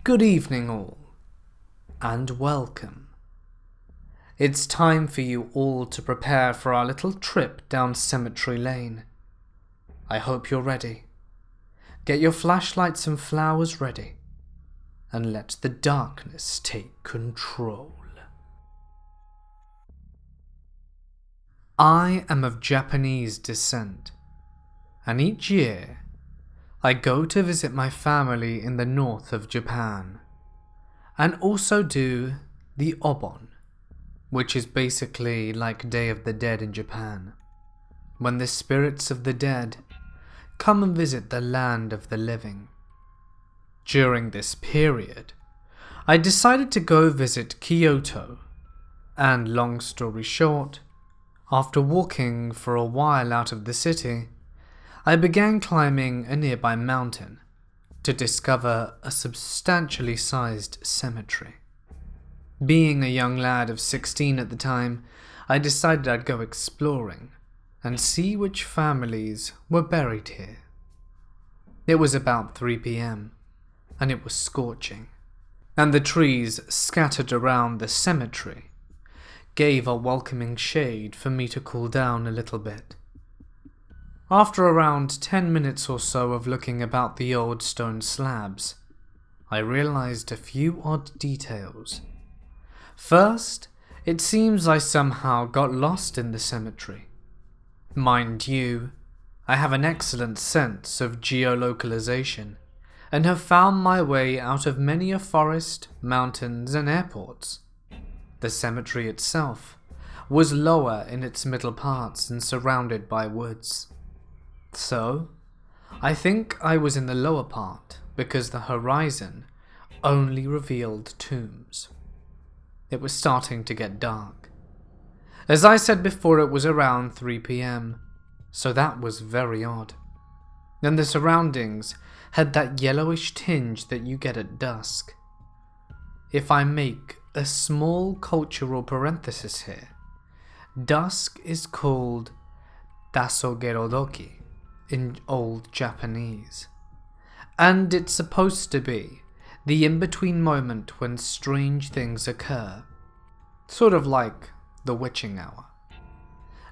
Good evening all, and welcome. It's time for you all to prepare for our little trip down Cemetery Lane. I hope you're ready. Get your flashlights and flowers ready, and let the darkness take control. I am of Japanese descent, and each year I go to visit my family in the north of Japan, and also do the Obon, which is basically like Day of the Dead in Japan, when the spirits of the dead come and visit the land of the living. During this period, I decided to go visit Kyoto, and long story short, after walking for a while out of the city, I began climbing a nearby mountain to discover a substantially sized cemetery. Being a young lad of 16 at the time, I decided I'd go exploring and see which families were buried here. It was about 3 p.m. and it was scorching, and the trees scattered around the cemetery gave a welcoming shade for me to cool down a little bit. After around 10 minutes or so of looking about the old stone slabs, I realized a few odd details. First, it seems I somehow got lost in the cemetery. Mind you, I have an excellent sense of geolocalization and have found my way out of many a forest, mountains, and airports. The cemetery itself was lower in its middle parts and surrounded by woods. So, I think I was in the lower part because the horizon only revealed tombs. It was starting to get dark. As I said before, it was around 3 p.m, so that was very odd. And the surroundings had that yellowish tinge that you get at dusk. If I make a small cultural parenthesis here, dusk is called tasogerodoki in old Japanese, and it's supposed to be the in-between moment when strange things occur, sort of like the witching hour.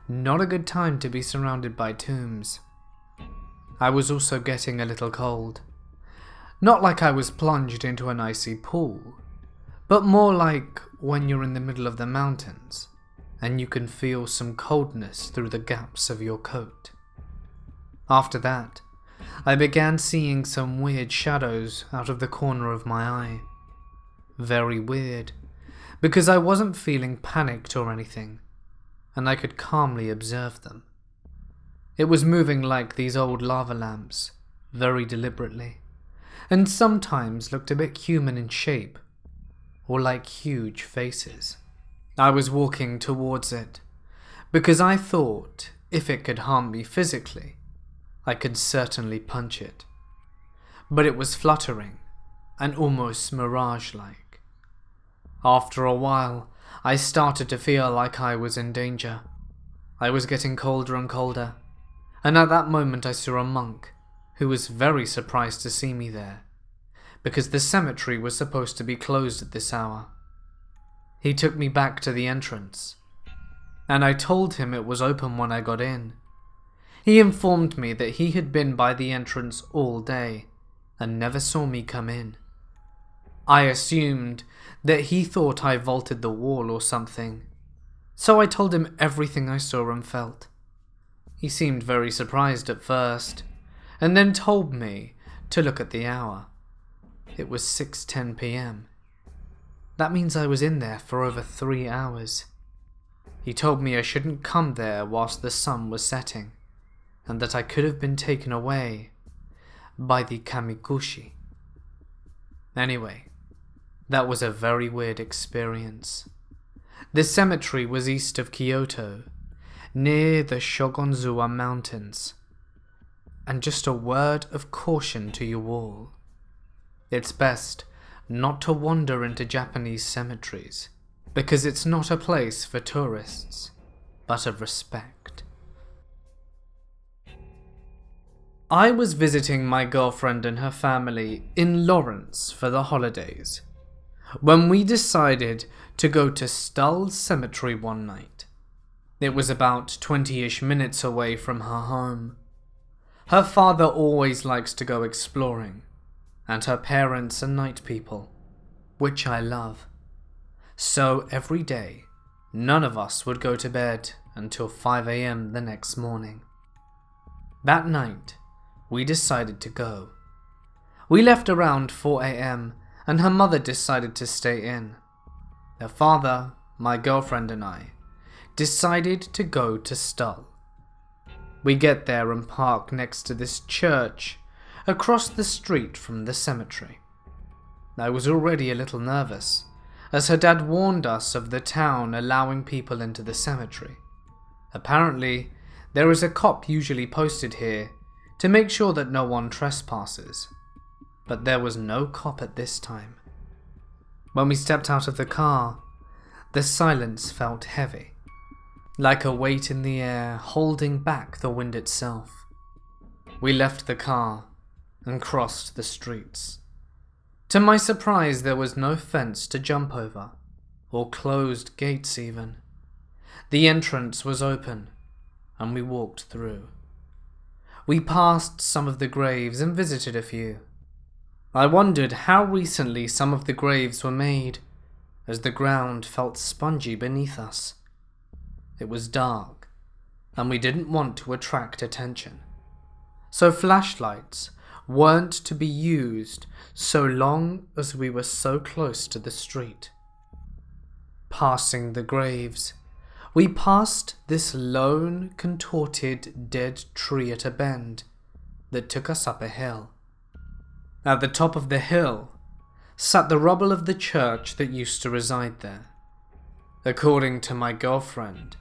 Not a good time to be surrounded by tombs. I was also getting a little cold. Not like I was plunged into an icy pool, but more like when you're in the middle of the mountains and you can feel some coldness through the gaps of your coat. After that, I began seeing some weird shadows out of the corner of my eye. Very weird, because I wasn't feeling panicked or anything, and I could calmly observe them. It was moving like these old lava lamps, very deliberately, and sometimes looked a bit human in shape, or like huge faces. I was walking towards it, because I thought if it could harm me physically, I could certainly punch it. But it was fluttering and almost mirage-like. After a while, I started to feel like I was in danger. I was getting colder and colder, and at that moment I saw a monk who was very surprised to see me there, because the cemetery was supposed to be closed at this hour. He took me back to the entrance, and I told him it was open when I got in. He informed me that he had been by the entrance all day and never saw me come in. I assumed that he thought I vaulted the wall or something, so I told him everything I saw and felt. He seemed very surprised at first, and then told me to look at the hour. It was 6:10 p.m. That means I was in there for over 3 hours. He told me I shouldn't come there whilst the sun was setting, and that I could have been taken away by the kamikushi. Anyway, that was a very weird experience. The cemetery was east of Kyoto, near the Shogunzuwa Mountains. And just a word of caution to you all. It's best not to wander into Japanese cemeteries, because it's not a place for tourists, but of respect. I was visiting my girlfriend and her family in Lawrence for the holidays when we decided to go to Stull Cemetery one night. It was about 20-ish minutes away from her home. Her father always likes to go exploring, and her parents are night people, which I love. So every day, none of us would go to bed until 5 a.m. the next morning. That night, we decided to go. We left around 4 a.m. and her mother decided to stay in. Her father, my girlfriend and I decided to go to Stull. We get there and park next to this church across the street from the cemetery. I was already a little nervous, as her dad warned us of the town allowing people into the cemetery. Apparently, there is a cop usually posted here to make sure that no one trespasses, but there was no cop at this time. When we stepped out of the car, the silence felt heavy, like a weight in the air holding back the wind itself. We left the car and crossed the streets. To my surprise, there was no fence to jump over, or closed gates even. The entrance was open, and we walked through. We passed some of the graves and visited a few. I wondered how recently some of the graves were made, as the ground felt spongy beneath us. It was dark, and we didn't want to attract attention, so flashlights weren't to be used so long as we were so close to the street. Passing the graves, we passed this lone, contorted, dead tree at a bend that took us up a hill. At the top of the hill sat the rubble of the church that used to reside there. According to my girlfriend,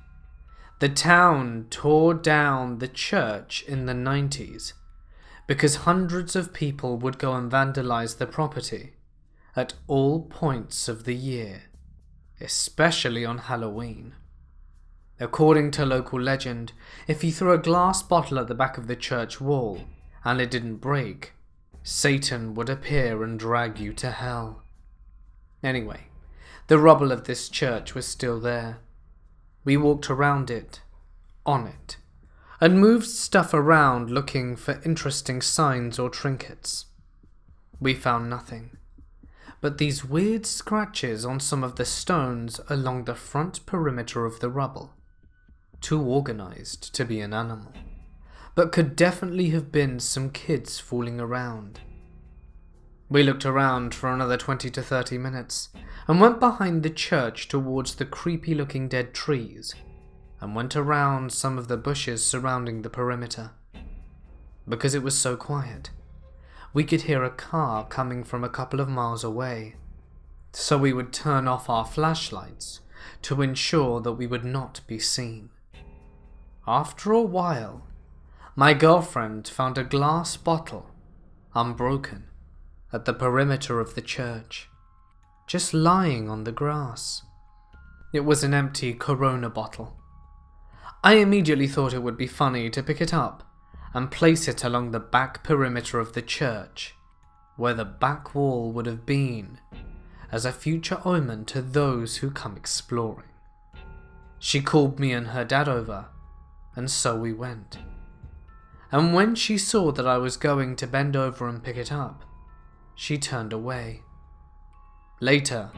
the town tore down the church in the 90s because hundreds of people would go and vandalize the property at all points of the year, especially on Halloween. According to local legend, if you threw a glass bottle at the back of the church wall and it didn't break, Satan would appear and drag you to hell. Anyway, the rubble of this church was still there. We walked around it, on it, and moved stuff around looking for interesting signs or trinkets. We found nothing, but these weird scratches on some of the stones along the front perimeter of the rubble. Too organized to be an animal, but could definitely have been some kids fooling around. We looked around for another 20 to 30 minutes and went behind the church towards the creepy looking dead trees and went around some of the bushes surrounding the perimeter. Because it was so quiet, we could hear a car coming from a couple of miles away, so we would turn off our flashlights to ensure that we would not be seen. After a while, my girlfriend found a glass bottle, unbroken, at the perimeter of the church, just lying on the grass. It was an empty Corona bottle. I immediately thought it would be funny to pick it up and place it along the back perimeter of the church, where the back wall would have been, as a future omen to those who come exploring. She called me and her dad over, and so we went. And when she saw that I was going to bend over and pick it up, she turned away. Later,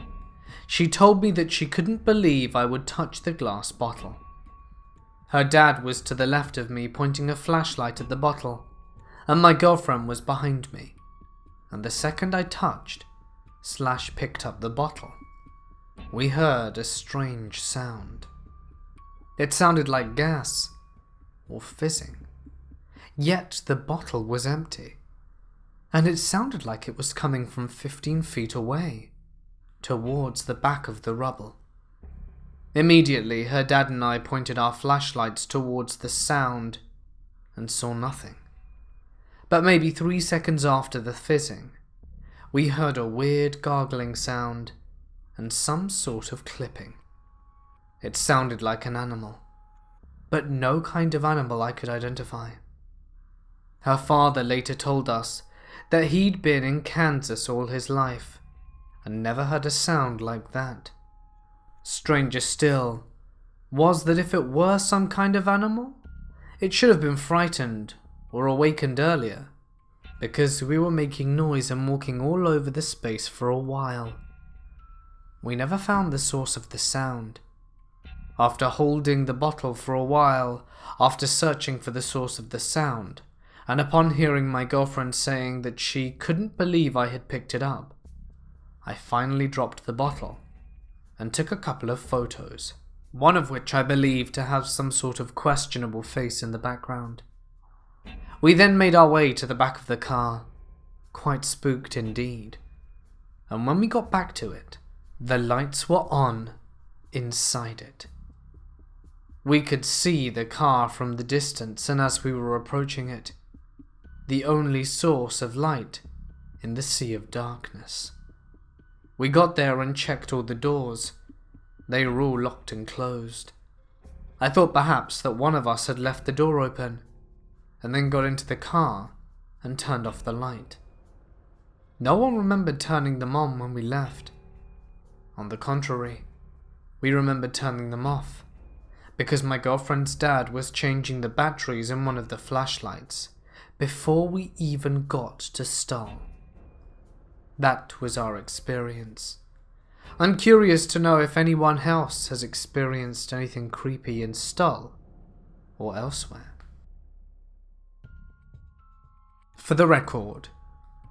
she told me that she couldn't believe I would touch the glass bottle. Her dad was to the left of me pointing a flashlight at the bottle, and my girlfriend was behind me. And the second I touched/picked up the bottle, we heard a strange sound. It sounded like gas or fizzing. Yet the bottle was empty, and it sounded like it was coming from 15 feet away, towards the back of the rubble. Immediately, her dad and I pointed our flashlights towards the sound and saw nothing. But maybe 3 seconds after the fizzing, we heard a weird gargling sound and some sort of clipping. It sounded like an animal, but no kind of animal I could identify. Her father later told us that he'd been in Kansas all his life and never heard a sound like that. Stranger still was that if it were some kind of animal, it should have been frightened or awakened earlier, because we were making noise and walking all over the space for a while. We never found the source of the sound. After holding the bottle for a while, after searching for the source of the sound, and upon hearing my girlfriend saying that she couldn't believe I had picked it up, I finally dropped the bottle and took a couple of photos, one of which I believe to have some sort of questionable face in the background. We then made our way to the back of the car, quite spooked indeed, and when we got back to it, the lights were on inside it. We could see the car from the distance, and as we were approaching it, the only source of light in the sea of darkness. We got there and checked all the doors. They were all locked and closed. I thought perhaps that one of us had left the door open, and then got into the car and turned off the light. No one remembered turning them on when we left. On the contrary, we remembered turning them off, because my girlfriend's dad was changing the batteries in one of the flashlights before we even got to Stull. That was our experience. I'm curious to know if anyone else has experienced anything creepy in Stull or elsewhere. For the record,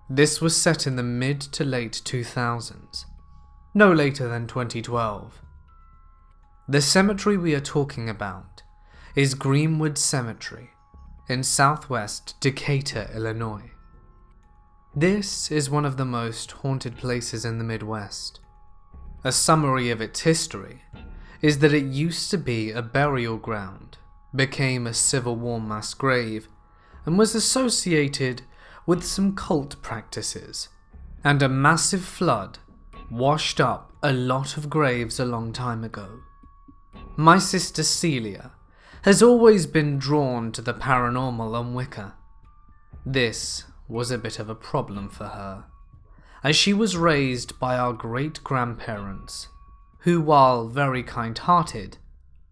this was set in the mid to late 2000s, no later than 2012. The cemetery we are talking about is Greenwood Cemetery in southwest Decatur, Illinois. This is one of the most haunted places in the Midwest. A summary of its history is that it used to be a burial ground, became a Civil War mass grave, and was associated with some cult practices, and a massive flood washed up a lot of graves a long time ago. My sister Celia has always been drawn to the paranormal and Wicca. This was a bit of a problem for her, as she was raised by our great-grandparents, who, while very kind-hearted,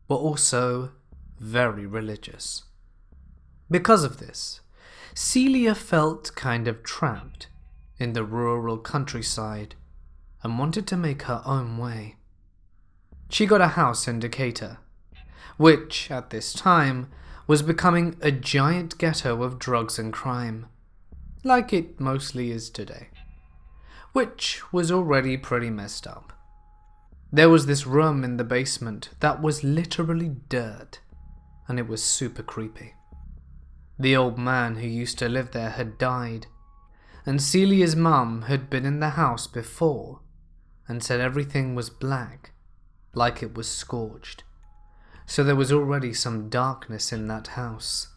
were also very religious. Because of this, Celia felt kind of trapped in the rural countryside and wanted to make her own way. She got a house in Decatur, which, at this time, was becoming a giant ghetto of drugs and crime, like it mostly is today, which was already pretty messed up. There was this room in the basement that was literally dirt, and it was super creepy. The old man who used to live there had died, and Celia's mum had been in the house before and said everything was black, like it was scorched, so there was already some darkness in that house.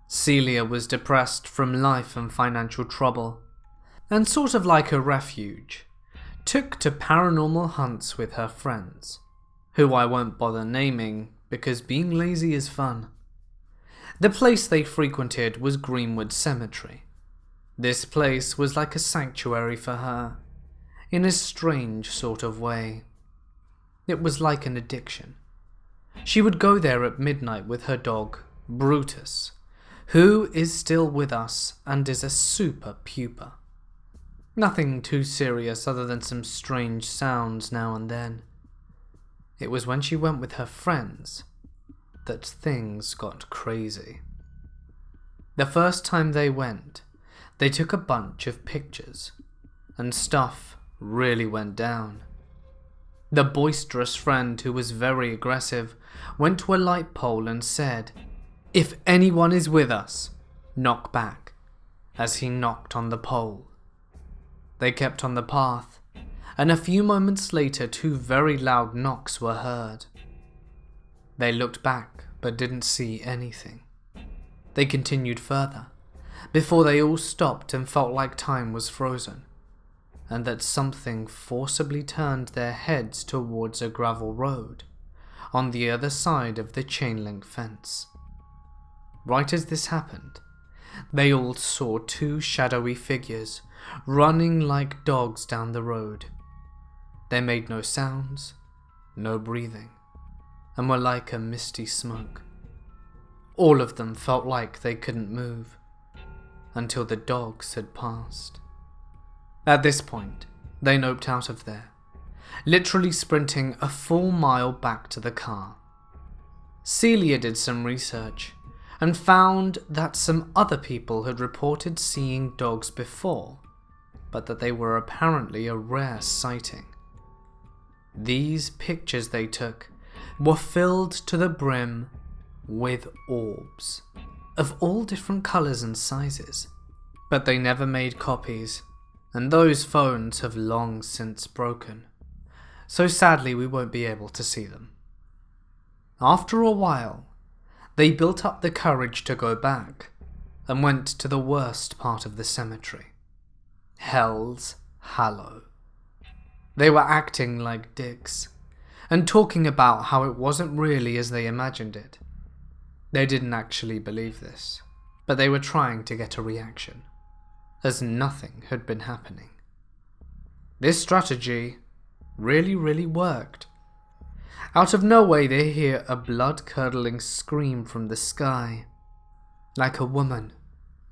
Celia was depressed from life and financial trouble, and sort of like a refuge, took to paranormal hunts with her friends, who I won't bother naming because being lazy is fun. The place they frequented was Greenwood Cemetery. This place was like a sanctuary for her, in a strange sort of way. It was like an addiction. She would go there at midnight with her dog, Brutus, who is still with us and is a super puper. Nothing too serious other than some strange sounds now and then. It was when she went with her friends that things got crazy. The first time they went, they took a bunch of pictures, and stuff really went down. The boisterous friend, who was very aggressive, went to a light pole and said, "If anyone is with us, knock back," as he knocked on the pole. They kept on the path, and a few moments later 2 very loud knocks were heard. They looked back but didn't see anything. They continued further, before they all stopped and felt like time was frozen, and that something forcibly turned their heads towards a gravel road on the other side of the chain link fence. Right as this happened, they all saw two shadowy figures running like dogs down the road. They made no sounds, no breathing, and were like a misty smoke. All of them felt like they couldn't move until the dogs had passed. At this point, they noped out of there, literally sprinting a full mile back to the car. Celia did some research and found that some other people had reported seeing dogs before, but that they were apparently a rare sighting. These pictures they took were filled to the brim with orbs of all different colours and sizes, but they never made copies, and those phones have long since broken, so sadly we won't be able to see them. After a while, they built up the courage to go back and went to the worst part of the cemetery, Hell's Hallow. They were acting like dicks and talking about how it wasn't really as they imagined it. They didn't actually believe this, but they were trying to get a reaction, as nothing had been happening. This strategy really worked. Out of nowhere they hear a blood-curdling scream from the sky, like a woman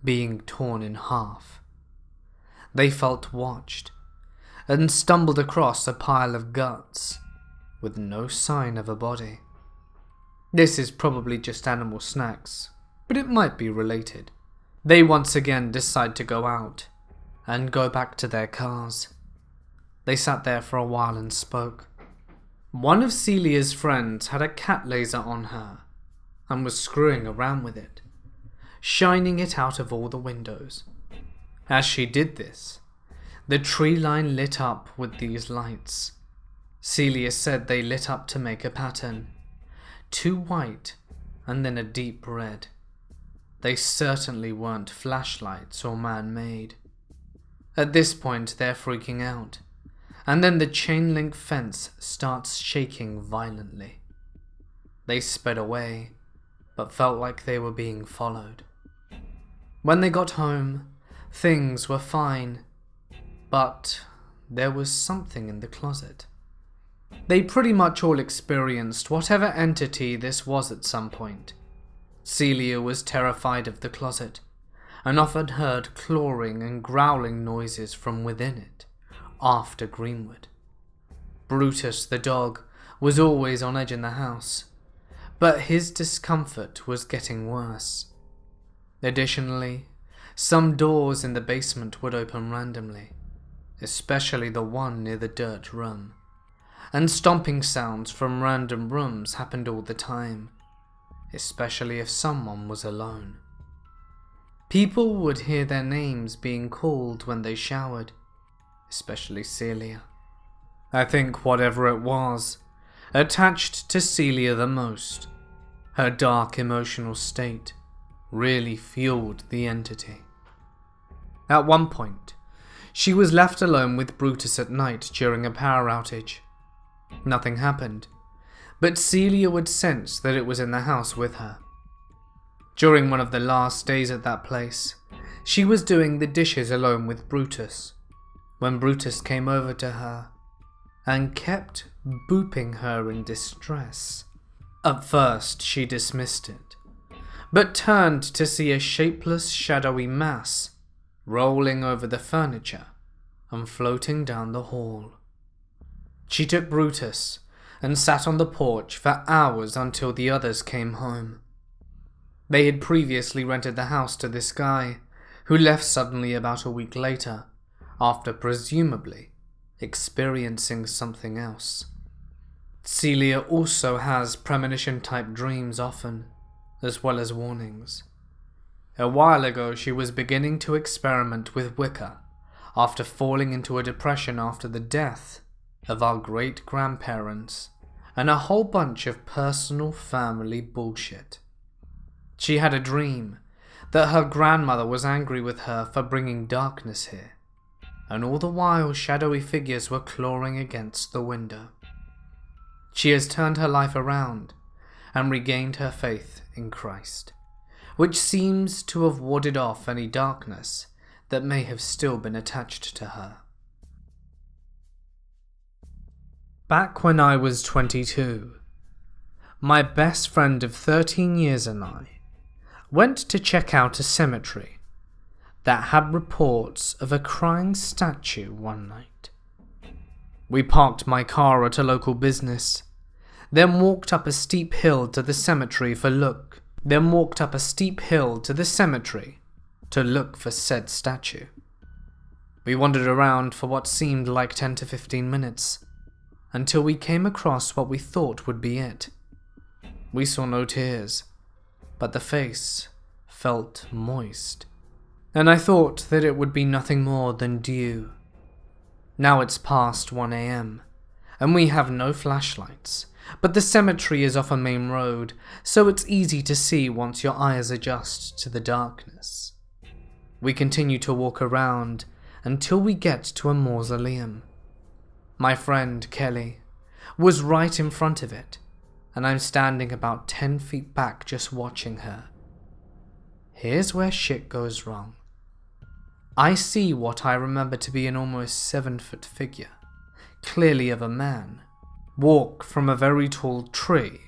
being torn in half. They felt watched and stumbled across a pile of guts with no sign of a body. This is probably just animal snacks, but it might be related. They once again decide to go out and go back to their cars. They sat there for a while and spoke. One of Celia's friends had a cat laser on her and was screwing around with it, shining it out of all the windows. As she did this, the tree line lit up with these lights. Celia said they lit up to make a pattern, two white and then a deep red. They certainly weren't flashlights or man-made. At this point they're freaking out, and then the chain link fence starts shaking violently. They sped away, but felt like they were being followed. When they got home, things were fine, but there was something in the closet. They pretty much all experienced whatever entity this was at some point. Celia was terrified of the closet, and often heard clawing and growling noises from within it, after Greenwood. Brutus the dog was always on edge in the house, but his discomfort was getting worse. Additionally, some doors in the basement would open randomly, especially the one near the dirt room, and stomping sounds from random rooms happened all the time, especially if someone was alone. People would hear their names being called when they showered, especially Celia. I think whatever it was attached to Celia the most. Her dark emotional state really fueled the entity. At one point, she was left alone with Brutus at night during a power outage. Nothing happened, but Celia would sense that it was in the house with her. During one of the last days at that place, she was doing the dishes alone with Brutus, when Brutus came over to her and kept booping her in distress. At first she dismissed it, but turned to see a shapeless, shadowy mass rolling over the furniture and floating down the hall. She took Brutus and sat on the porch for hours until the others came home. They had previously rented the house to this guy, who left suddenly about a week later, after presumably experiencing something else. Celia also has premonition-type dreams often, as well as warnings. A while ago she was beginning to experiment with Wicca, after falling into a depression after the death of our great-grandparents, and a whole bunch of personal family bullshit. She had a dream that her grandmother was angry with her for bringing darkness here, and all the while shadowy figures were clawing against the window. She has turned her life around and regained her faith in Christ, which seems to have warded off any darkness that may have still been attached to her. Back when I was 22, my best friend of 13 years and I went to check out a cemetery that had reports of a crying statue one night. We parked my car at a local business, then walked up a steep hill to the cemetery to look for said statue. We wandered around for what seemed like 10 to 15 minutes, until we came across what we thought would be it. We saw no tears, but the face felt moist, and I thought that it would be nothing more than dew. Now it's past 1 a.m, and we have no flashlights, but the cemetery is off a main road, so it's easy to see once your eyes adjust to the darkness. We continue to walk around until we get to a mausoleum. My friend, Kelly, was right in front of it, and I'm standing about 10 feet back just watching her. Here's where shit goes wrong. I see what I remember to be an almost 7-foot figure, clearly of a man, walk from a very tall tree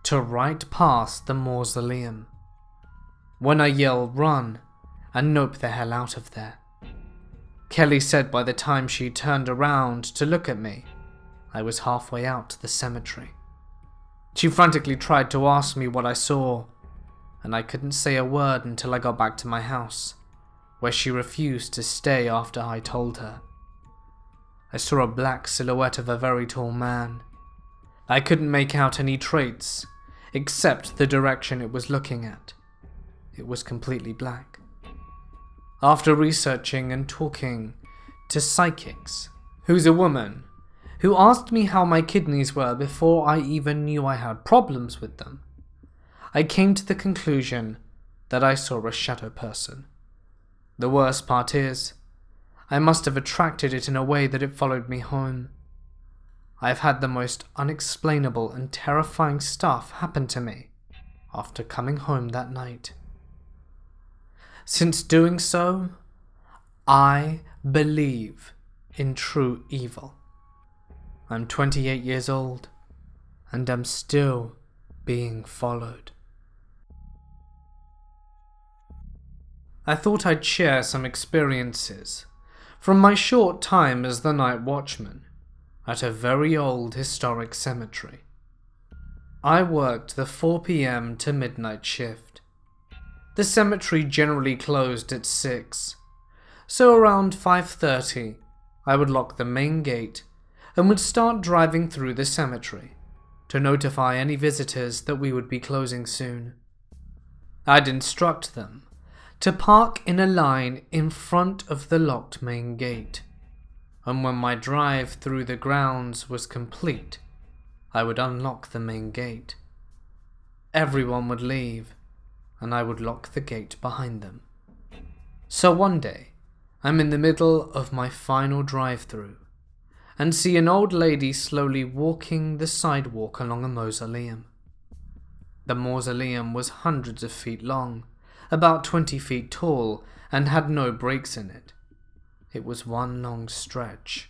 to right past the mausoleum. When I yell run, and nope the hell out of there. Kelly said by the time she turned around to look at me, I was halfway out the cemetery. She frantically tried to ask me what I saw, and I couldn't say a word until I got back to my house, where she refused to stay after I told her. I saw a black silhouette of a very tall man. I couldn't make out any traits, except the direction it was looking at. It was completely black. After researching and talking to psychics, who's a woman, who asked me how my kidneys were before I even knew I had problems with them, I came to the conclusion that I saw a shadow person. The worst part is, I must have attracted it in a way that it followed me home. I've had the most unexplainable and terrifying stuff happen to me after coming home that night. Since doing so, I believe in true evil. I'm 28 years old, and I'm still being followed. I thought I'd share some experiences from my short time as the night watchman at a very old historic cemetery. I worked the 4 p.m. to midnight shift. The cemetery generally closed at 6, so around 5:30 I would lock the main gate and would start driving through the cemetery to notify any visitors that we would be closing soon. I'd instruct them to park in a line in front of the locked main gate, and when my drive through the grounds was complete, I would unlock the main gate. Everyone would leave, and I would lock the gate behind them. So one day, I'm in the middle of my final drive-through, and see an old lady slowly walking the sidewalk along a mausoleum. The mausoleum was hundreds of feet long, about 20 feet tall, and had no breaks in it. It was one long stretch.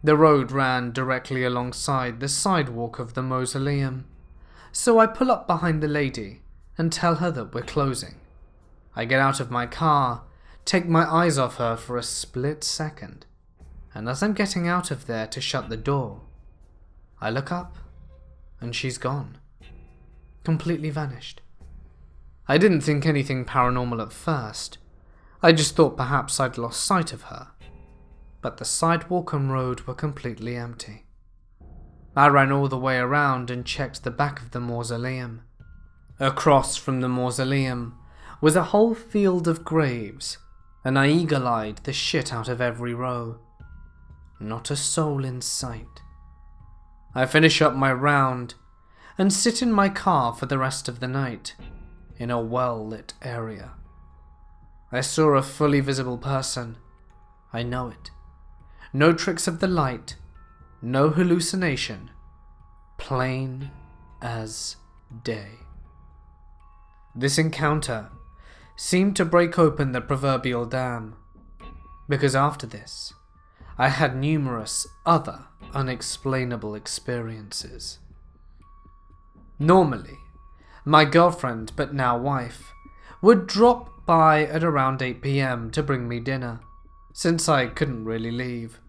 The road ran directly alongside the sidewalk of the mausoleum, so I pull up behind the lady and tell her that we're closing. I get out of my car, take my eyes off her for a split second, and as I'm getting out of there to shut the door, I look up and she's gone. Completely vanished. I didn't think anything paranormal at first. I just thought perhaps I'd lost sight of her. But the sidewalk and road were completely empty. I ran all the way around and checked the back of the mausoleum. Across from the mausoleum was a whole field of graves, and I eagle-eyed the shit out of every row. Not a soul in sight. I finish up my round and sit in my car for the rest of the night in a well-lit area. I saw a fully visible person. I know it. No tricks of the light, no hallucination, plain as day. This encounter seemed to break open the proverbial dam, because after this, I had numerous other unexplainable experiences. Normally, my girlfriend, but now wife, would drop by at around 8 PM to bring me dinner, since I couldn't really leave.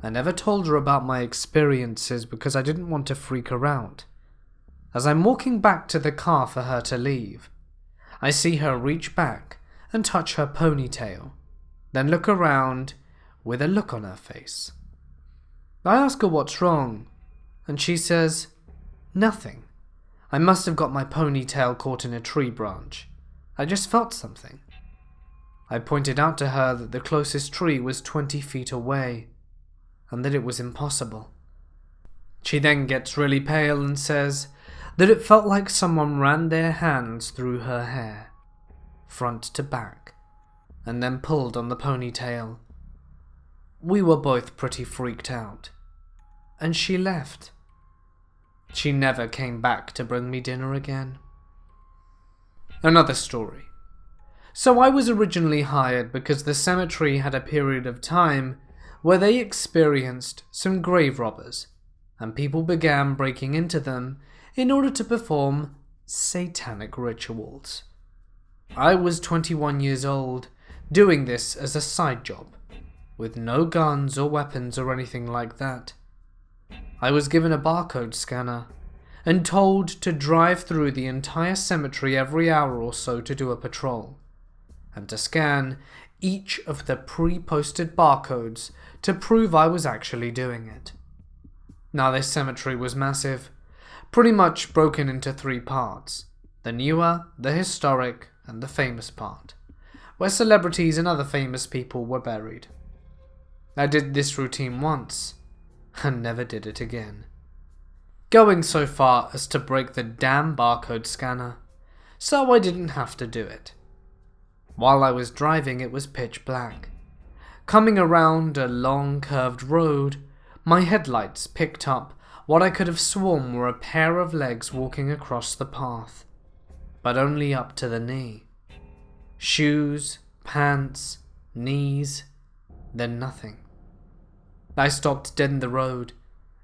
I never told her about my experiences because I didn't want to freak her out. As I'm walking back to the car for her to leave, I see her reach back and touch her ponytail, then look around with a look on her face. I ask her what's wrong, and she says, "Nothing. I must have got my ponytail caught in a tree branch. I just felt something." I pointed out to her that the closest tree was 20 feet away, and that it was impossible. She then gets really pale and says that it felt like someone ran their hands through her hair, front to back, and then pulled on the ponytail. We were both pretty freaked out, and she left. She never came back to bring me dinner again. Another story. So I was originally hired because the cemetery had a period of time where they experienced some grave robbers, and people began breaking into them in order to perform satanic rituals. I was 21 years old, doing this as a side job, with no guns or weapons or anything like that. I was given a barcode scanner and told to drive through the entire cemetery every hour or so to do a patrol, and to scan each of the pre-posted barcodes to prove I was actually doing it. Now, this cemetery was massive, pretty much broken into 3 parts: the newer, the historic, and the famous part, where celebrities and other famous people were buried. I did this routine once, and never did it again, going so far as to break the damn barcode scanner, so I didn't have to do it. While I was driving, it was pitch black. Coming around a long curved road, my headlights picked up what I could have sworn were a pair of legs walking across the path, but only up to the knee. Shoes, pants, knees, then nothing. I stopped dead in the road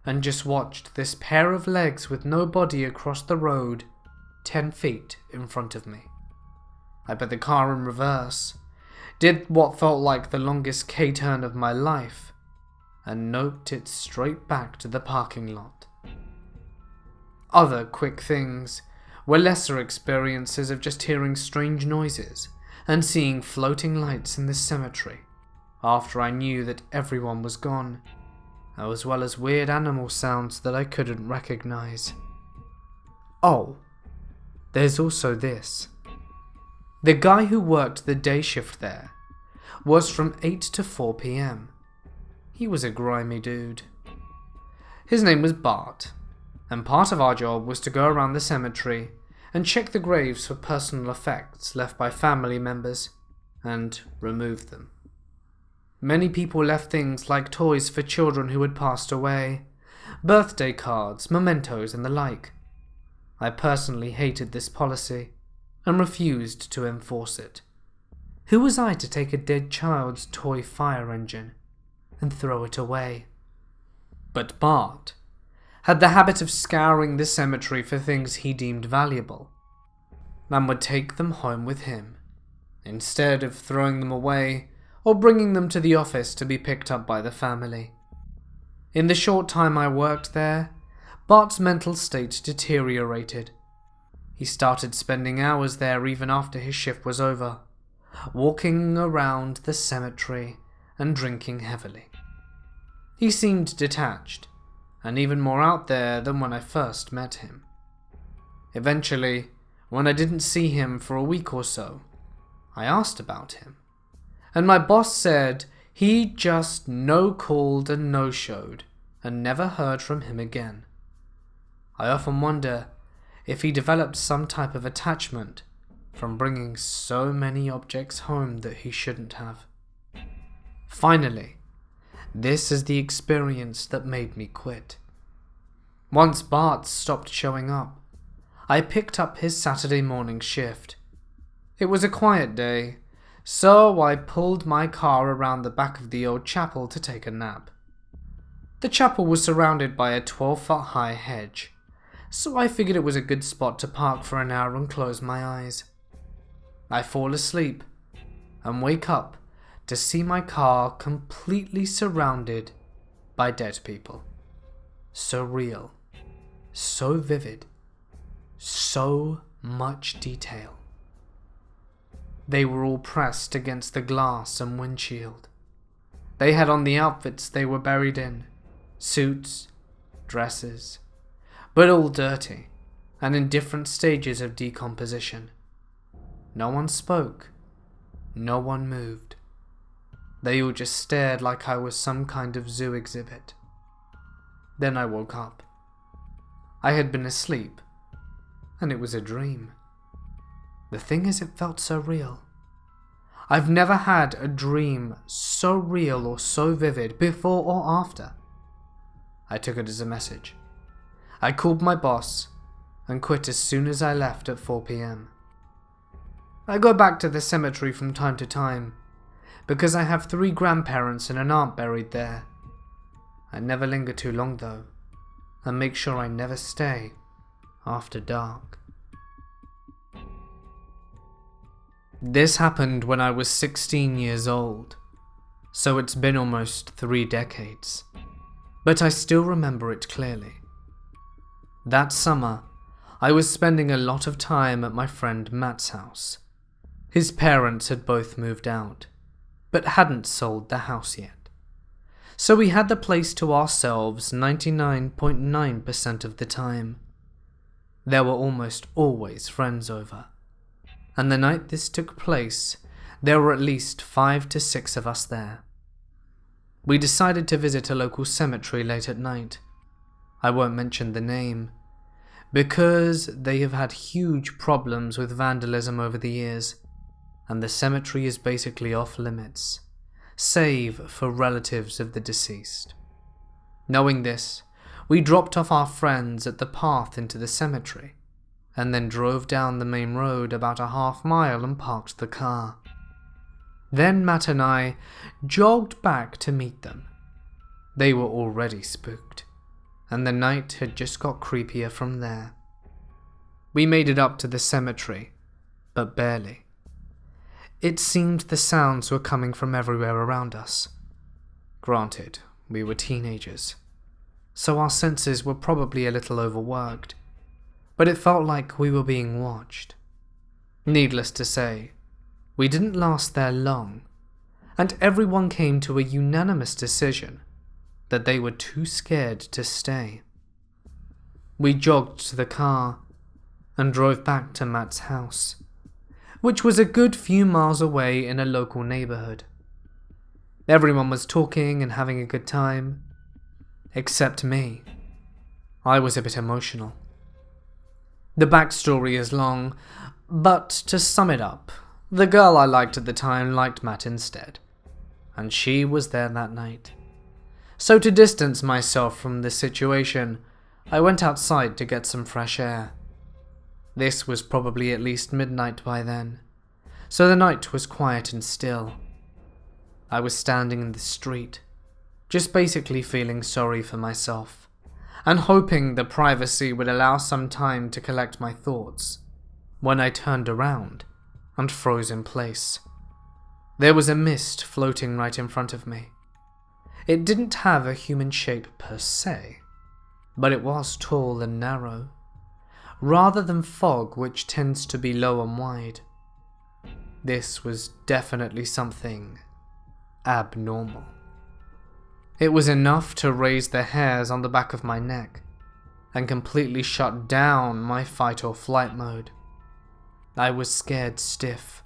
and just watched this pair of legs with no body across the road 10 feet in front of me. I put the car in reverse, did what felt like the longest K-turn of my life, and noped it straight back to the parking lot. Other quick things were lesser experiences of just hearing strange noises and seeing floating lights in the cemetery after I knew that everyone was gone, as well as weird animal sounds that I couldn't recognize. Oh, there's also this. The guy who worked the day shift there was from 8 to 4 PM. He was a grimy dude. His name was Bart, and part of our job was to go around the cemetery and check the graves for personal effects left by family members and remove them. Many people left things like toys for children who had passed away, birthday cards, mementos, and the like. I personally hated this policy and refused to enforce it. Who was I to take a dead child's toy fire engine and throw it away? But Bart had the habit of scouring the cemetery for things he deemed valuable, and would take them home with him, instead of throwing them away or bringing them to the office to be picked up by the family. In the short time I worked there, Bart's mental state deteriorated. He started spending hours there even after his shift was over, walking around the cemetery and drinking heavily. He seemed detached, and even more out there than when I first met him. Eventually, when I didn't see him for a week or so, I asked about him, and my boss said he just no-called and no-showed and never heard from him again. I often wonder if he developed some type of attachment from bringing so many objects home that he shouldn't have. Finally, this is the experience that made me quit. Once Bart stopped showing up, I picked up his Saturday morning shift. It was a quiet day, so I pulled my car around the back of the old chapel to take a nap. The chapel was surrounded by a 12-foot high hedge, so I figured it was a good spot to park for an hour and close my eyes. I fall asleep and wake up to see my car completely surrounded by dead people. So real, so vivid, so much detail. They were all pressed against the glass and windshield. They had on the outfits they were buried in, suits, dresses, but all dirty and in different stages of decomposition. No one spoke, no one moved. They all just stared like I was some kind of zoo exhibit. Then I woke up. I had been asleep, and it was a dream. The thing is, it felt so real. I've never had a dream so real or so vivid before or after. I took it as a message. I called my boss and quit as soon as I left at 4 p.m. I go back to the cemetery from time to time because I have 3 grandparents and an aunt buried there. I never linger too long though, and make sure I never stay after dark. This happened when I was 16 years old, so it's been almost 3 decades, but I still remember it clearly. That summer, I was spending a lot of time at my friend Matt's house. His parents had both moved out, but hadn't sold the house yet. So we had the place to ourselves 99.9% of the time. There were almost always friends over, and the night this took place, there were at least 5 to 6 of us there. We decided to visit a local cemetery late at night. I won't mention the name, because they have had huge problems with vandalism over the years, and the cemetery is basically off limits, save for relatives of the deceased. Knowing this, we dropped off our friends at the path into the cemetery, and then drove down the main road about a half mile and parked the car. Then Matt and I jogged back to meet them. They were already spooked, and the night had just got creepier from there. We made it up to the cemetery, but barely. It seemed the sounds were coming from everywhere around us. Granted, we were teenagers, so our senses were probably a little overworked, but it felt like we were being watched. Needless to say, we didn't last there long, and everyone came to a unanimous decision that they were too scared to stay. We jogged to the car and drove back to Matt's house, which was a good few miles away in a local neighborhood. Everyone was talking and having a good time, except me. I was a bit emotional. The backstory is long, but to sum it up, the girl I liked at the time liked Matt instead, and she was there that night. So to distance myself from the situation, I went outside to get some fresh air. This was probably at least midnight by then, so the night was quiet and still. I was standing in the street, just basically feeling sorry for myself, and hoping the privacy would allow some time to collect my thoughts, when I turned around and froze in place. There was a mist floating right in front of me. It didn't have a human shape per se, but it was tall and narrow, rather than fog, which tends to be low and wide. This was definitely something abnormal. It was enough to raise the hairs on the back of my neck and completely shut down my fight or flight mode. I was scared stiff.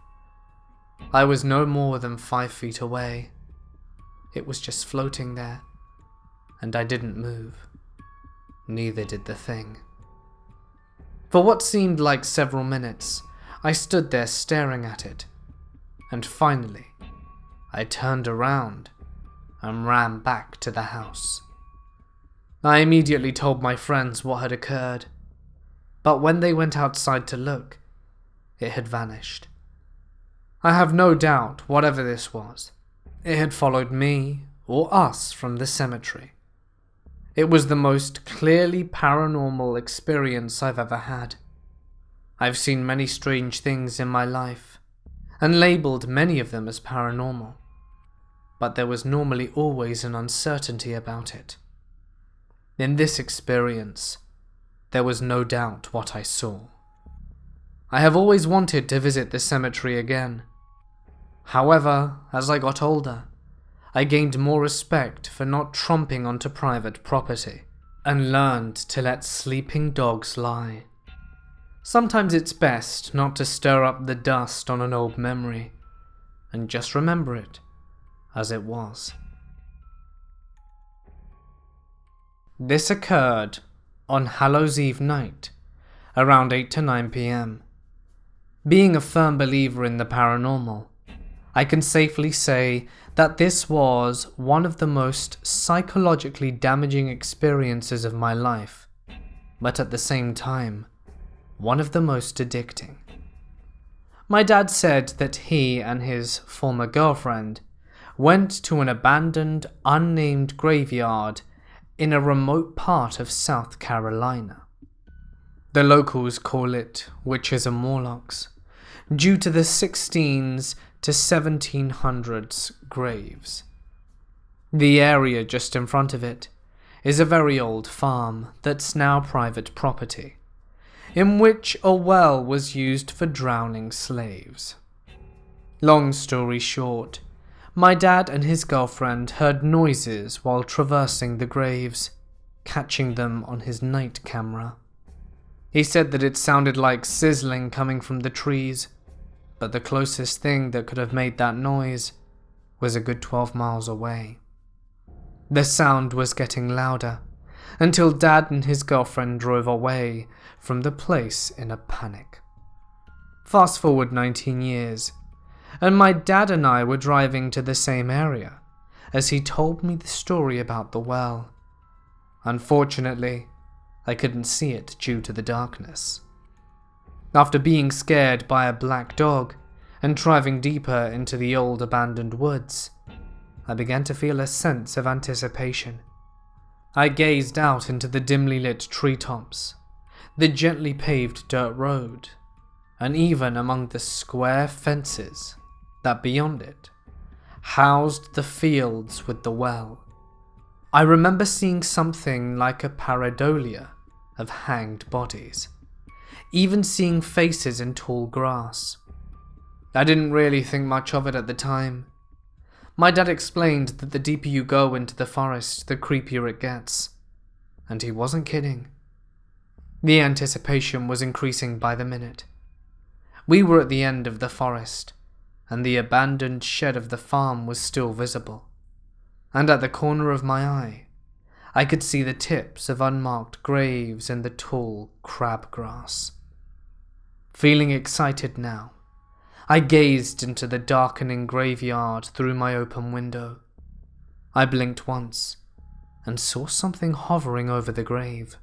I was no more than 5 feet away. It was just floating there, and I didn't move. Neither did the thing. For what seemed like several minutes, I stood there staring at it, and finally, I turned around and ran back to the house. I immediately told my friends what had occurred, but when they went outside to look, it had vanished. I have no doubt, whatever this was, it had followed me or us from the cemetery. It was the most clearly paranormal experience I've ever had. I've seen many strange things in my life, and labelled many of them as paranormal, but there was normally always an uncertainty about it. In this experience, there was no doubt what I saw. I have always wanted to visit the cemetery again. However, as I got older, I gained more respect for not tromping onto private property, and learned to let sleeping dogs lie. Sometimes it's best not to stir up the dust on an old memory, and just remember it as it was. This occurred on Hallows Eve night, around 8 to 9 p.m. Being a firm believer in the paranormal, I can safely say that this was one of the most psychologically damaging experiences of my life, but at the same time, one of the most addicting. My dad said that he and his former girlfriend went to an abandoned, unnamed graveyard in a remote part of South Carolina. The locals call it Witches and Morlocks, due to the 16s to 1700s graves. The area just in front of it is a very old farm that's now private property, in which a well was used for drowning slaves. Long story short, my dad and his girlfriend heard noises while traversing the graves, catching them on his night camera. He said that it sounded like sizzling coming from the trees, but the closest thing that could have made that noise was a good 12 miles away. The sound was getting louder, until Dad and his girlfriend drove away from the place in a panic. Fast forward 19 years, and my dad and I were driving to the same area as he told me the story about the well. Unfortunately, I couldn't see it due to the darkness. After being scared by a black dog and driving deeper into the old abandoned woods, I began to feel a sense of anticipation. I gazed out into the dimly lit treetops, the gently paved dirt road, and even among the square fences that beyond it housed the fields with the well. I remember seeing something like a pareidolia of hanged bodies, even seeing faces in tall grass. I didn't really think much of it at the time. My dad explained that the deeper you go into the forest, the creepier it gets, and he wasn't kidding. The anticipation was increasing by the minute. We were at the end of the forest, and the abandoned shed of the farm was still visible, and at the corner of my eye, I could see the tips of unmarked graves in the tall crabgrass. Feeling excited now, I gazed into the darkening graveyard through my open window. I blinked once and saw something hovering over the grave.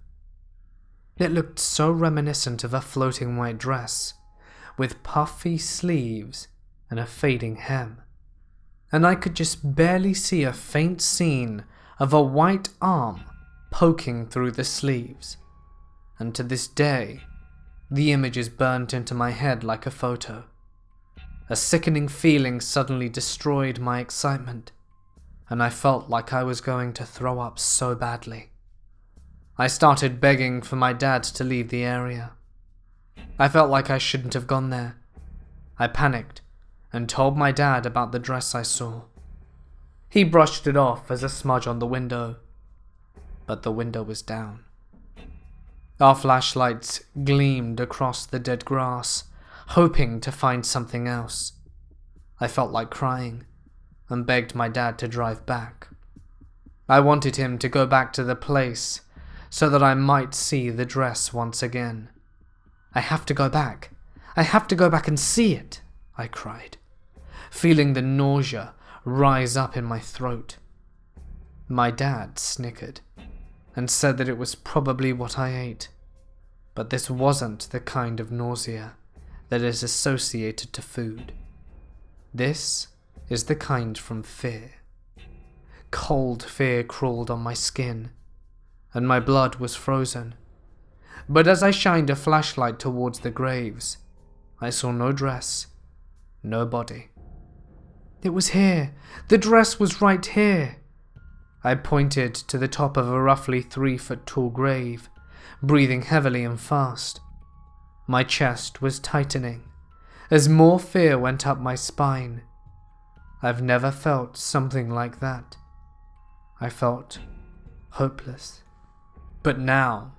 It looked so reminiscent of a floating white dress, with puffy sleeves and a fading hem, and I could just barely see a faint scene of a white arm poking through the sleeves, and to this day, the image is burnt into my head like a photo. A sickening feeling suddenly destroyed my excitement, and I felt like I was going to throw up so badly. I started begging for my dad to leave the area. I felt like I shouldn't have gone there. I panicked and told my dad about the dress I saw. He brushed it off as a smudge on the window, but the window was down. Our flashlights gleamed across the dead grass, hoping to find something else. I felt like crying and begged my dad to drive back. I wanted him to go back to the place so that I might see the dress once again. I have to go back. I have to go back and see it, I cried, feeling the nausea rise up in my throat. My dad snickered and said that it was probably what I ate. But this wasn't the kind of nausea that is associated to food. This is the kind from fear. Cold fear crawled on my skin, and my blood was frozen. But as I shined a flashlight towards the graves, I saw no dress, no body. It was here. The dress was right here. I pointed to the top of a roughly 3-foot tall grave, breathing heavily and fast. My chest was tightening as more fear went up my spine. I've never felt something like that. I felt hopeless. But now,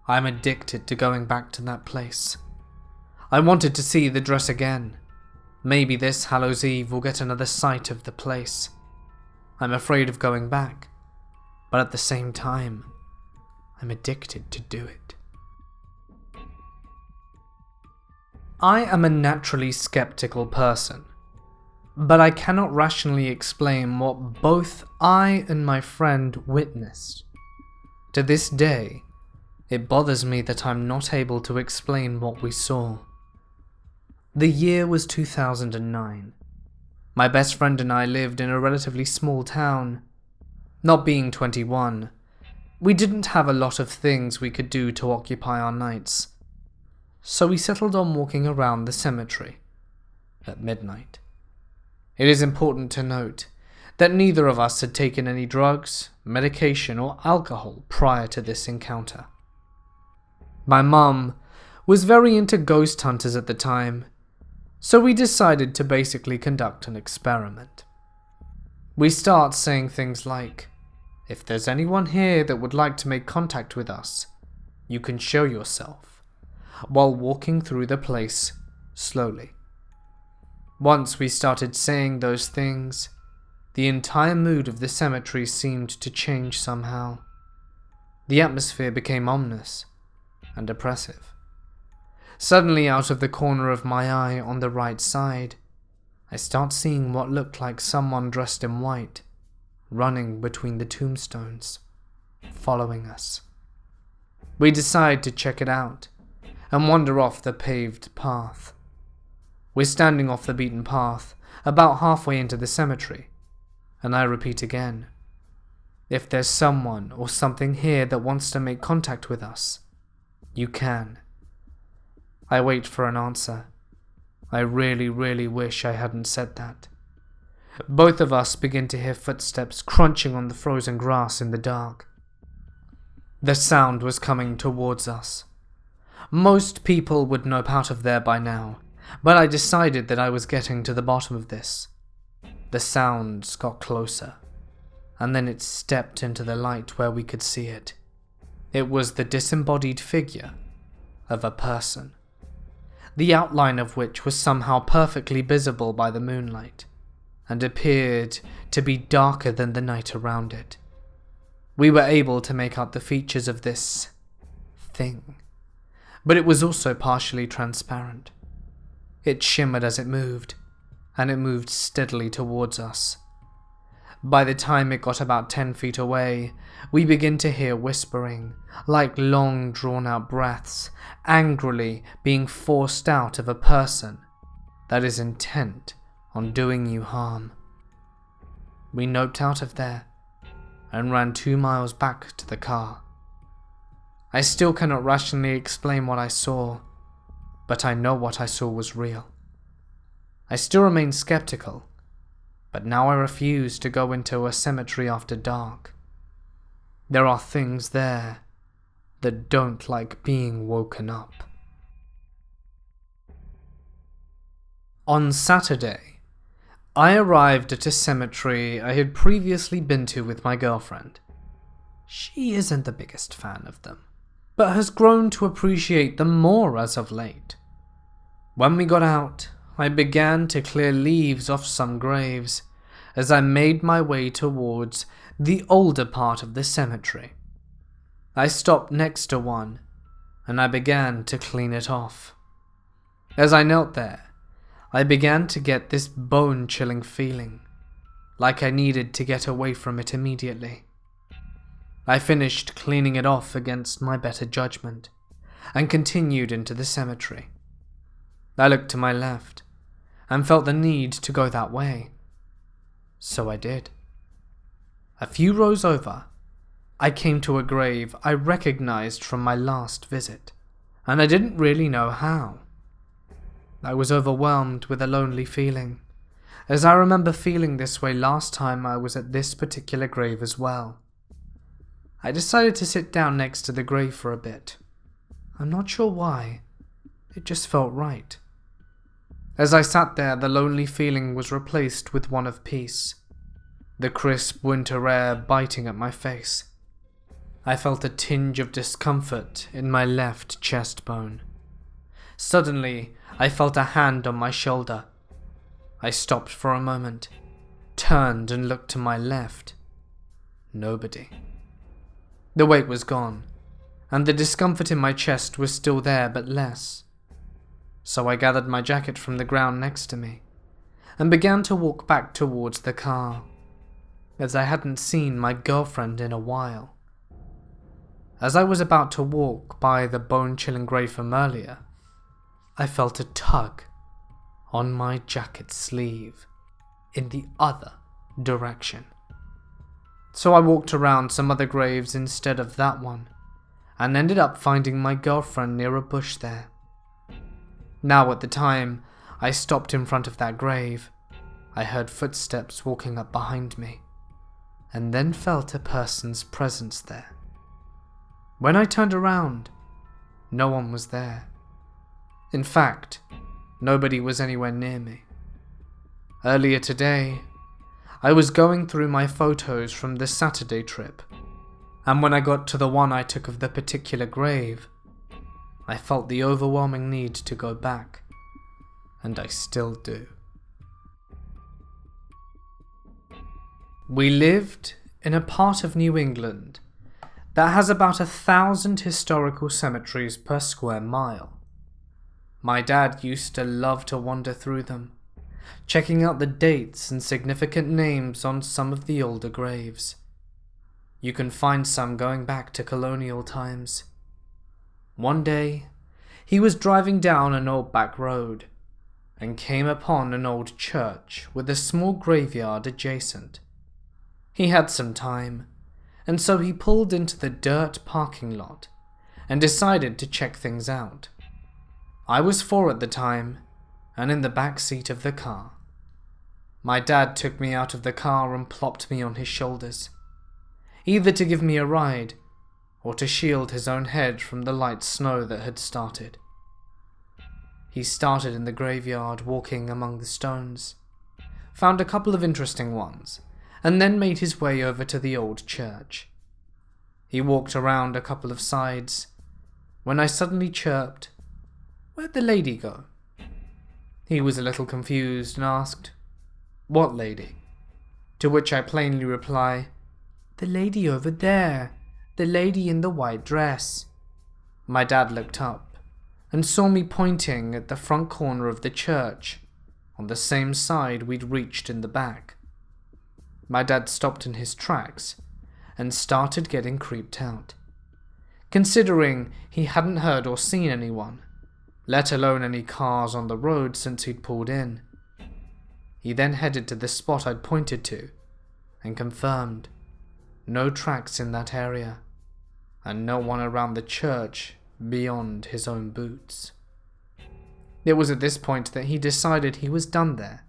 I'm addicted to going back to that place. I wanted to see the dress again. Maybe this Hallows Eve will get another sight of the place. I'm afraid of going back, but at the same time, I'm addicted to do it. I am a naturally skeptical person, but I cannot rationally explain what both I and my friend witnessed. To this day, it bothers me that I'm not able to explain what we saw. The year was 2009. My best friend and I lived in a relatively small town. Not being 21, we didn't have a lot of things we could do to occupy our nights, so we settled on walking around the cemetery at midnight. It is important to note that neither of us had taken any drugs, medication, or alcohol prior to this encounter. My mum was very into ghost hunters at the time, so we decided to basically conduct an experiment. We start saying things like, "If there's anyone here that would like to make contact with us, you can show yourself," while walking through the place slowly. Once we started saying those things, the entire mood of the cemetery seemed to change somehow. The atmosphere became ominous and oppressive. Suddenly, out of the corner of my eye on the right side, I start seeing what looked like someone dressed in white, running between the tombstones, following us. We decide to check it out and wander off the paved path. We're standing off the beaten path, about halfway into the cemetery, and I repeat again, "If there's someone or something here that wants to make contact with us, you can." I wait for an answer. I really wish I hadn't said that. Both of us begin to hear footsteps crunching on the frozen grass in the dark. The sound was coming towards us. Most people would nope out of there by now, but I decided that I was getting to the bottom of this. The sounds got closer, and then it stepped into the light where we could see it. It was the disembodied figure of a person, the outline of which was somehow perfectly visible by the moonlight, and appeared to be darker than the night around it. We were able to make out the features of this thing, but it was also partially transparent. It shimmered as it moved, and it moved steadily towards us. By the time it got about 10 feet away, we begin to hear whispering, like long drawn-out breaths, angrily being forced out of a person that is intent on doing you harm. We noped out of there and ran 2 miles back to the car. I still cannot rationally explain what I saw, but I know what I saw was real. I still remain skeptical, but now I refuse to go into a cemetery after dark. There are things there that don't like being woken up. On Saturday, I arrived at a cemetery I had previously been to with my girlfriend. She isn't the biggest fan of them, but has grown to appreciate them more as of late. When we got out, I began to clear leaves off some graves as I made my way towards the older part of the cemetery. I stopped next to one, and I began to clean it off. As I knelt there, I began to get this bone-chilling feeling, like I needed to get away from it immediately. I finished cleaning it off against my better judgment, and continued into the cemetery. I looked to my left and felt the need to go that way. So I did. A few rows over, I came to a grave I recognized from my last visit, and I didn't really know how. I was overwhelmed with a lonely feeling, as I remember feeling this way last time I was at this particular grave as well. I decided to sit down next to the grave for a bit. I'm not sure why, it just felt right. As I sat there, the lonely feeling was replaced with one of peace, the crisp winter air biting at my face. I felt a tinge of discomfort in my left chest bone. Suddenly, I felt a hand on my shoulder. I stopped for a moment, turned and looked to my left. Nobody. The weight was gone, and the discomfort in my chest was still there but less. So I gathered my jacket from the ground next to me, and began to walk back towards the car, as I hadn't seen my girlfriend in a while. As I was about to walk by the bone-chilling grave from earlier, I felt a tug on my jacket sleeve in the other direction. So I walked around some other graves instead of that one, and ended up finding my girlfriend near a bush there. Now at the time I stopped in front of that grave, I heard footsteps walking up behind me, and then felt a person's presence there. When I turned around, no one was there. In fact, nobody was anywhere near me. Earlier today, I was going through my photos from the Saturday trip, and when I got to the one I took of the particular grave, I felt the overwhelming need to go back, and I still do. We lived in a part of New England that has about 1,000 historical cemeteries per square mile. My dad used to love to wander through them, checking out the dates and significant names on some of the older graves. You can find some going back to colonial times. One day, he was driving down an old back road and came upon an old church with a small graveyard adjacent. He had some time, and so he pulled into the dirt parking lot and decided to check things out. I was 4 at the time, and in the back seat of the car. My dad took me out of the car and plopped me on his shoulders, either to give me a ride or to shield his own head from the light snow that had started. He started in the graveyard, walking among the stones, found a couple of interesting ones, and then made his way over to the old church. He walked around a couple of sides, when I suddenly chirped, "Where'd the lady go?" He was a little confused and asked, "What lady?" To which I plainly reply, "The lady over there, the lady in the white dress." My dad looked up and saw me pointing at the front corner of the church, on the same side we'd reached in the back. My dad stopped in his tracks and started getting creeped out, considering he hadn't heard or seen anyone, let alone any cars on the road since he'd pulled in. He then headed to the spot I'd pointed to and confirmed no tracks in that area, and no one around the church beyond his own boots. It was at this point that he decided he was done there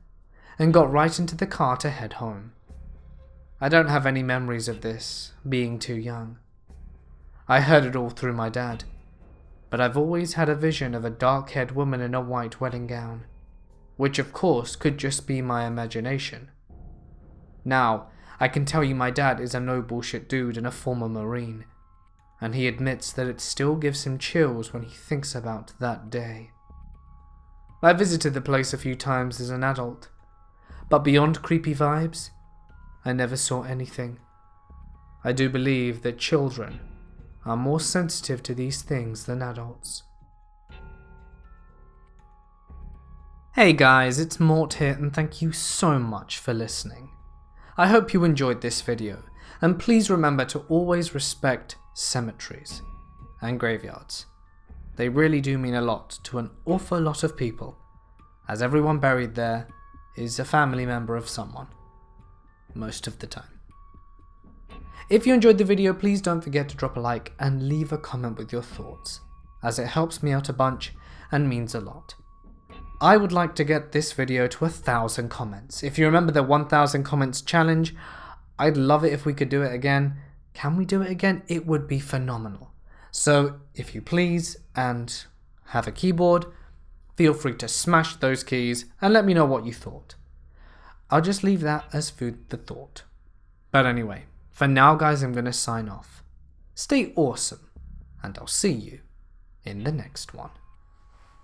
and got right into the car to head home. I don't have any memories of this, being too young. I heard it all through my dad, but I've always had a vision of a dark-haired woman in a white wedding gown, which of course could just be my imagination. Now, I can tell you my dad is a no bullshit dude and a former Marine, and he admits that it still gives him chills when he thinks about that day. I visited the place a few times as an adult, but beyond creepy vibes, I never saw anything. I do believe that children are more sensitive to these things than adults. Hey guys, it's Mort here, and thank you so much for listening. I hope you enjoyed this video, and please remember to always respect cemeteries and graveyards. They really do mean a lot to an awful lot of people, as everyone buried there is a family member of someone, most of the time. If you enjoyed the video, please don't forget to drop a like and leave a comment with your thoughts, as it helps me out a bunch and means a lot. I would like to get this video to 1,000 comments. If you remember the 1,000 comments challenge, I'd love it if we could do it again. Can we do it again? It would be phenomenal. So if you please and have a keyboard, feel free to smash those keys and let me know what you thought. I'll just leave that as food for thought. But anyway, for now guys, I'm going to sign off. Stay awesome, and I'll see you in the next one.